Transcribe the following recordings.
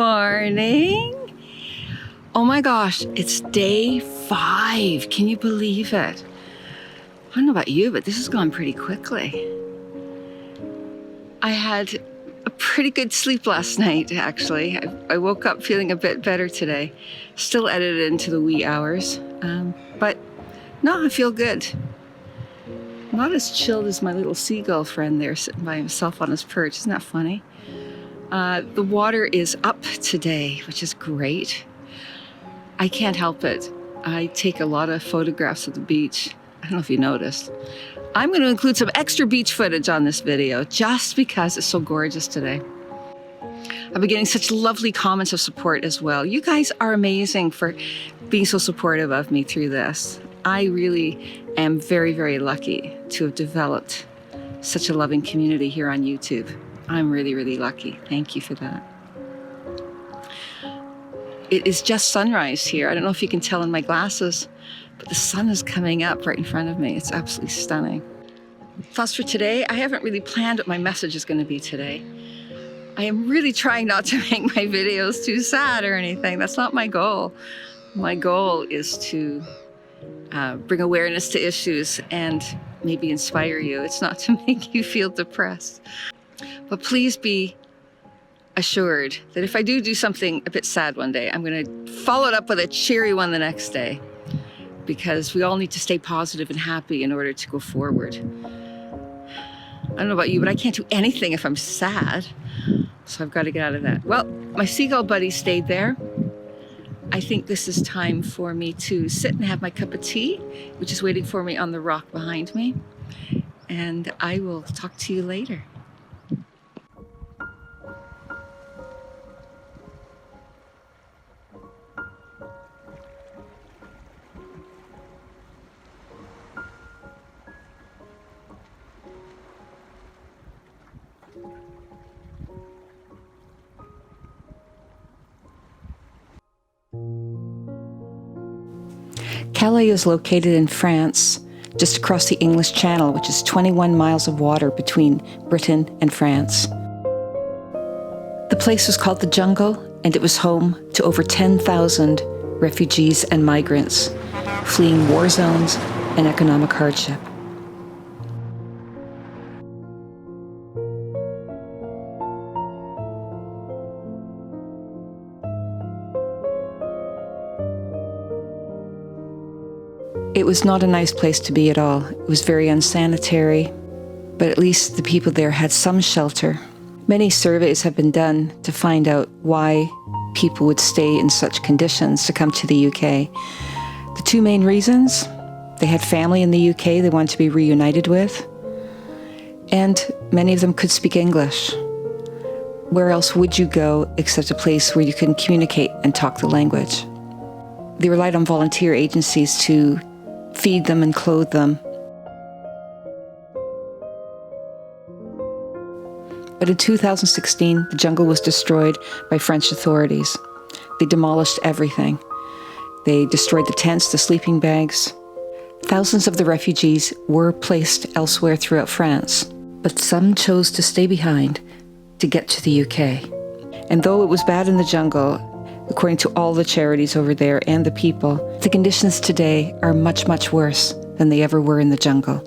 morning. Oh my gosh, it's day 5. Can you believe it? I don't know about you, but this has gone pretty quickly. I had a pretty good sleep last night, actually. I woke up feeling a bit better today. Still edited into the wee hours, but no, I feel good. Not as chilled as my little seagull friend there sitting by himself on his perch. Isn't that funny? The water is up today, which is great. I can't help it. I take a lot of photographs of the beach. I don't know if you noticed. I'm going to include some extra beach footage on this video just because it's so gorgeous today. I've been getting such lovely comments of support as well. You guys are amazing for being so supportive of me through this. I really am very, very lucky to have developed such a loving community here on YouTube. I'm really, really lucky. Thank you for that. It is just sunrise here. I don't know if you can tell in my glasses, but the sun is coming up right in front of me. It's absolutely stunning. Thoughts for today? I haven't really planned what my message is going to be today. I am really trying not to make my videos too sad or anything. That's not my goal. My goal is to bring awareness to issues and maybe inspire you. It's not to make you feel depressed. But please be assured that if I do something a bit sad one day, I'm going to follow it up with a cheery one the next day, because we all need to stay positive and happy in order to go forward. I don't know about you, but I can't do anything if I'm sad. So I've got to get out of that. Well, my seagull buddy stayed there. I think this is time for me to sit and have my cup of tea, which is waiting for me on the rock behind me. And I will talk to you later. Calais is located in France, just across the English Channel, which is 21 miles of water between Britain and France. The place was called the Jungle, and it was home to over 10,000 refugees and migrants fleeing war zones and economic hardship. It was not a nice place to be at all. It was very unsanitary, but at least the people there had some shelter. Many surveys have been done to find out why people would stay in such conditions to come to the UK. The 2 main reasons: they had family in the UK they wanted to be reunited with, and many of them could speak English. Where else would you go except a place where you can communicate and talk the language? They relied on volunteer agencies to feed them and clothe them. But in 2016, the jungle was destroyed by French authorities. They demolished everything. They destroyed the tents, the sleeping bags. Thousands of the refugees were placed elsewhere throughout France, but some chose to stay behind to get to the UK. And though it was bad in the jungle, according to all the charities over there and the people, the conditions today are much, much worse than they ever were in the jungle.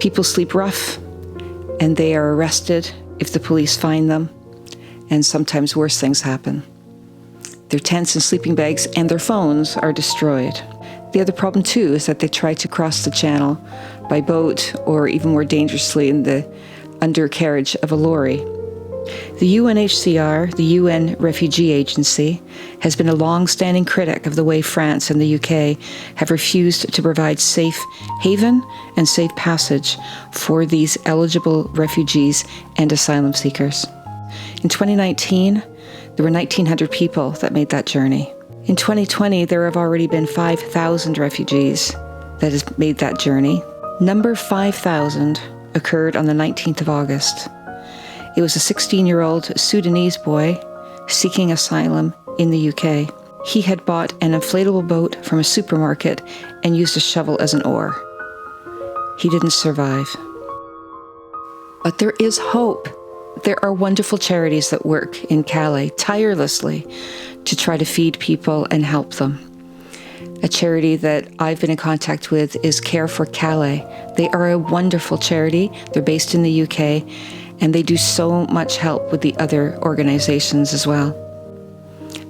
People sleep rough, and they are arrested if the police find them, and sometimes worse things happen. Their tents and sleeping bags and their phones are destroyed. The other problem too is that they try to cross the channel by boat, or even more dangerously in the undercarriage of a lorry. The UNHCR, the UN Refugee Agency, has been a long-standing critic of the way France and the UK have refused to provide safe haven and safe passage for these eligible refugees and asylum seekers. In 2019, there were 1,900 people that made that journey. In 2020, there have already been 5,000 refugees that have made that journey. Number 5,000 occurred on the 19th of August. It was a 16-year-old Sudanese boy seeking asylum in the UK. He had bought an inflatable boat from a supermarket and used a shovel as an oar. He didn't survive. But there is hope. There are wonderful charities that work in Calais tirelessly to try to feed people and help them. A charity that I've been in contact with is Care for Calais. They are a wonderful charity. They're based in the UK, and they do so much help with the other organizations as well.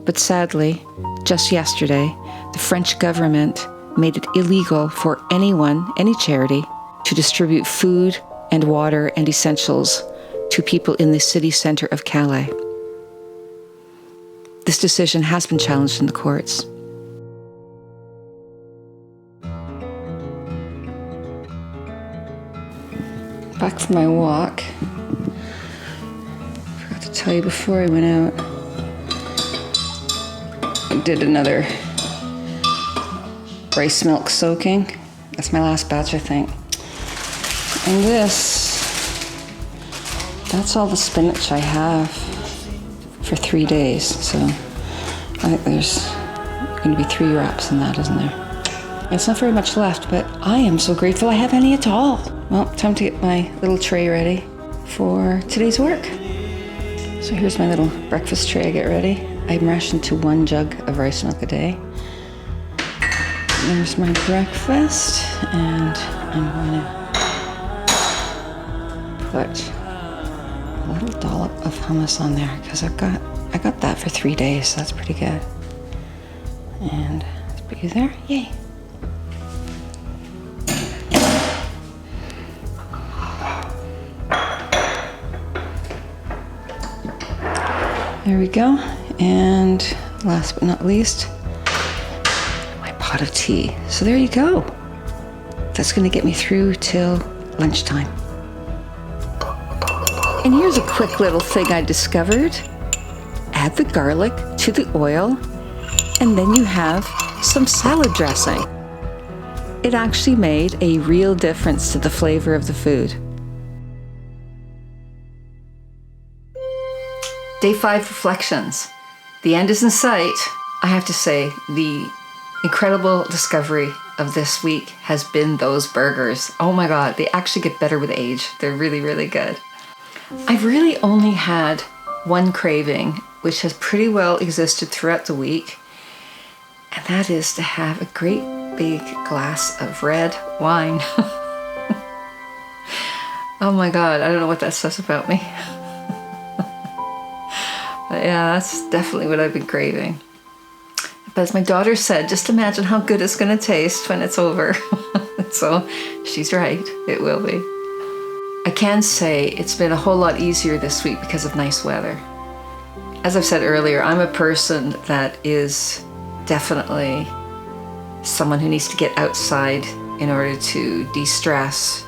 But sadly, just yesterday, the French government made it illegal for anyone, any charity, to distribute food and water and essentials to people in the city center of Calais. This decision has been challenged in the courts. Back from my walk. Forgot to tell you before I went out. I did another rice milk soaking. That's my last batch, I think. And that's all the spinach I have for 3 days. So I think there's going to be 3 wraps in that, isn't there? It's not very much left, but I am so grateful I have any at all. Well, time to get my little tray ready for today's work. So here's my little breakfast tray I get ready. I'm rationed to 1 jug of rice milk a day. There's my breakfast, and I'm going to put a little dollop of hummus on there because I got that for 3 days, so that's pretty good. And let's put you there. Yay! There we go. And last but not least, my pot of tea. So there you go. That's going to get me through till lunchtime. And here's a quick little thing I discovered. Add the garlic to the oil, and then you have some salad dressing. It actually made a real difference to the flavor of the food. Day 5 reflections. The end is in sight. I have to say, the incredible discovery of this week has been those burgers. Oh my God, they actually get better with age. They're really, really good. I've really only had one craving, which has pretty well existed throughout the week, and that is to have a great big glass of red wine. Oh my God, I don't know what that says about me. But yeah, that's definitely what I've been craving. But as my daughter said, just imagine how good it's going to taste when it's over. So she's right, it will be. I can say it's been a whole lot easier this week because of nice weather. As I've said earlier, I'm a person that is definitely someone who needs to get outside in order to de-stress,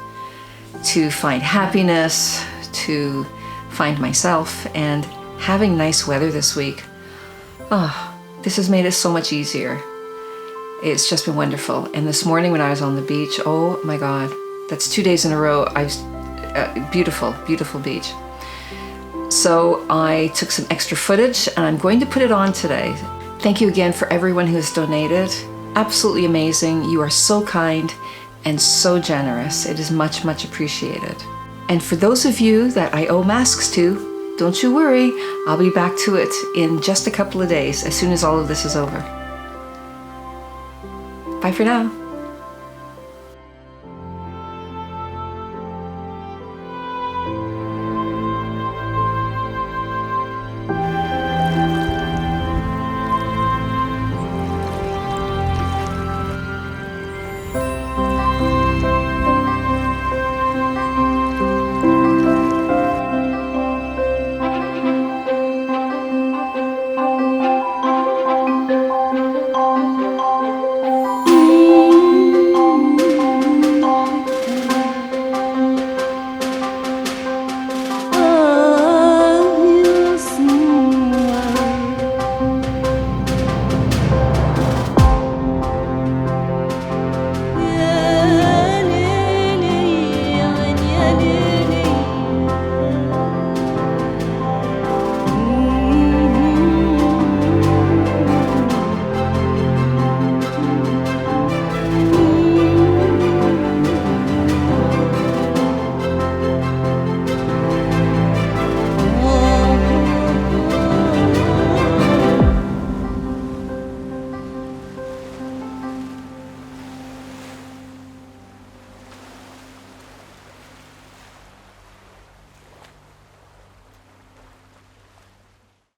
to find happiness, to find myself, and having nice weather this week, this has made it so much easier. It's just been wonderful. And this morning when I was on the beach, oh my God, that's 2 days in a row. Beautiful, beautiful beach. So I took some extra footage and I'm going to put it on today. Thank you again for everyone who has donated. Absolutely amazing. You are so kind and so generous. It is much, much appreciated. And for those of you that I owe masks to, don't you worry, I'll be back to it in just a couple of days as soon as all of this is over. Bye for now.